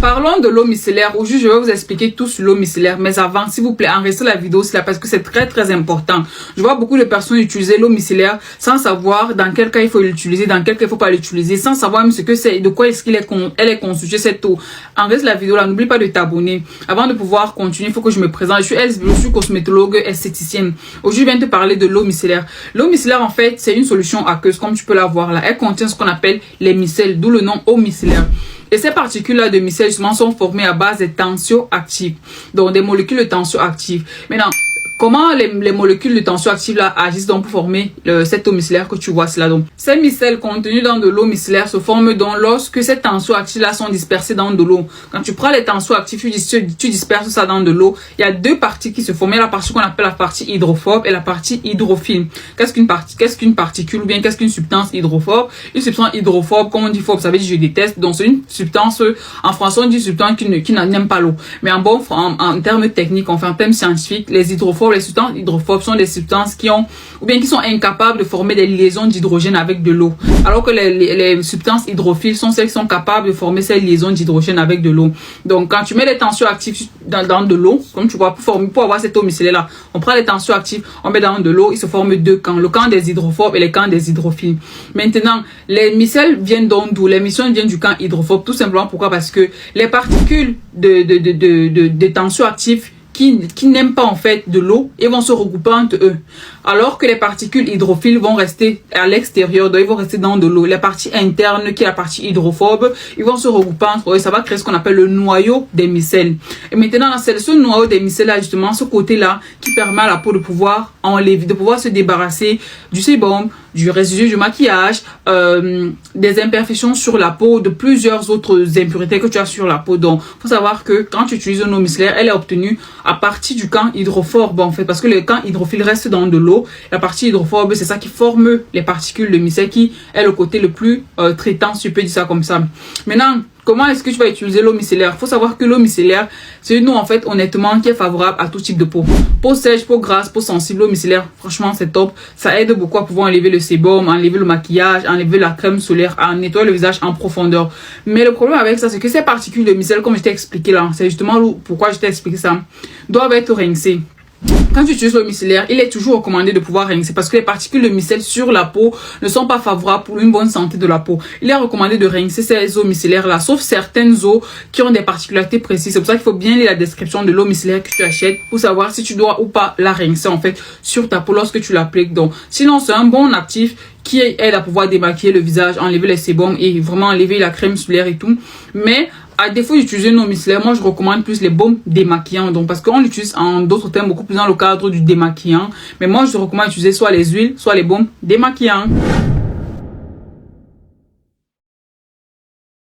Parlons de l'eau micellaire. Aujourd'hui, je vais vous expliquer tout sur l'eau micellaire. Mais avant, s'il vous plaît, enregistrez la vidéo là parce que c'est très important. Je vois beaucoup de personnes utiliser l'eau micellaire sans savoir dans quel cas il faut l'utiliser, dans quel cas il faut pas l'utiliser, sans savoir même ce que c'est, de quoi est-ce elle est constituée cette eau. Enregistre la vidéo là. N'oublie pas de t'abonner. Avant de pouvoir continuer, il faut que je me présente. Je suis cosmétologue esthéticienne. Aujourd'hui, je viens te parler de l'eau micellaire. L'eau micellaire, en fait, c'est une solution aqueuse, comme tu peux la voir là. Elle contient ce qu'on appelle les micelles, d'où le nom eau micellaire. Et ces particules-là de micelles, justement, sont formées à base de tensioactifs. Donc, des molécules de tensioactifs. Maintenant, comment les molécules de tensioactifs là agissent donc pour former cette eau micellaire que tu vois là donc. Ces micelles contenues dans de l'eau micellaire se forment donc lorsque ces tensioactifs là sont dispersés dans de l'eau. Quand tu prends les tensioactifs, tu disperses ça dans de l'eau. Il y a deux parties qui se forment. Il y a la partie qu'on appelle la partie hydrophobe et la partie hydrophile. Qu'est-ce qu'une particule ou bien qu'est-ce qu'une substance hydrophobe? Une substance hydrophobe, comme on dit phobe, ça veut dire je déteste. Donc c'est une substance, en français on dit substance qui n'aime pas l'eau. Mais en termes techniques, enfin en termes scientifiques, les hydrophobes, les substances hydrophobes sont des substances qui sont incapables de former des liaisons d'hydrogène avec de l'eau. Alors que les substances hydrophiles sont celles qui sont capables de former ces liaisons d'hydrogène avec de l'eau. Donc quand tu mets les tensioactifs dans de l'eau, comme tu vois, pour avoir cette eau micellaire là, on prend les tensioactifs, on met dans de l'eau, il se forme deux camps, le camp des hydrophobes et le camp des hydrophiles. Maintenant, les micelles viennent donc d'où? Les micelles viennent du camp hydrophobe, tout simplement pourquoi? Parce que les particules de tensioactifs qui n'aiment pas en fait de l'eau et vont se regrouper entre eux. Alors que les particules hydrophiles vont rester à l'extérieur, donc ils vont rester dans de l'eau. La partie interne, qui est la partie hydrophobe, ils vont se regrouper entre eux. Ça va créer ce qu'on appelle le noyau des micelles. Et maintenant, c'est ce noyau des micelles là, justement, ce côté-là, qui permet à la peau de pouvoir enlever, de pouvoir se débarrasser du sébum, du résidu du maquillage, des imperfections sur la peau, de plusieurs autres impuretés que tu as sur la peau. Donc, faut savoir que quand tu utilises une eau micellaire, elle est obtenue à partir du camp hydrophobe, en fait, parce que le camp hydrophile reste dans de l'eau. La partie hydrophobe, c'est ça qui forme les particules de micelles, qui est le côté le plus traitant, si tu peux dire ça comme ça. Maintenant, comment est-ce que tu vas utiliser l'eau micellaire? Faut savoir que l'eau micellaire, c'est une eau en fait honnêtement qui est favorable à tout type de peau. Peau sèche, peau grasse, peau sensible, l'eau micellaire, franchement c'est top. Ça aide beaucoup à pouvoir enlever le sébum, enlever le maquillage, enlever la crème solaire, à nettoyer le visage en profondeur. Mais le problème avec ça, c'est que ces particules de micelles, comme je t'ai expliqué là, c'est justement pourquoi je t'ai expliqué ça, doivent être rincées. Quand tu utilises l'eau micellaire, il est toujours recommandé de pouvoir rincer parce que les particules de micelles sur la peau ne sont pas favorables pour une bonne santé de la peau. Il est recommandé de rincer ces eaux micellaires là, sauf certaines eaux qui ont des particularités précises. C'est pour ça qu'il faut bien lire la description de l'eau micellaire que tu achètes pour savoir si tu dois ou pas la rincer en fait sur ta peau lorsque tu l'appliques. Donc, sinon c'est un bon actif qui aide à pouvoir démaquiller le visage, enlever les sébums et vraiment enlever la crème solaire et tout. Mais à défaut d'utiliser une eau micellaire, moi je recommande plus les baumes démaquillants. Donc parce qu'on l'utilise en d'autres termes beaucoup plus dans le cadre du démaquillant. Mais moi je recommande d'utiliser soit les huiles, soit les baumes démaquillants.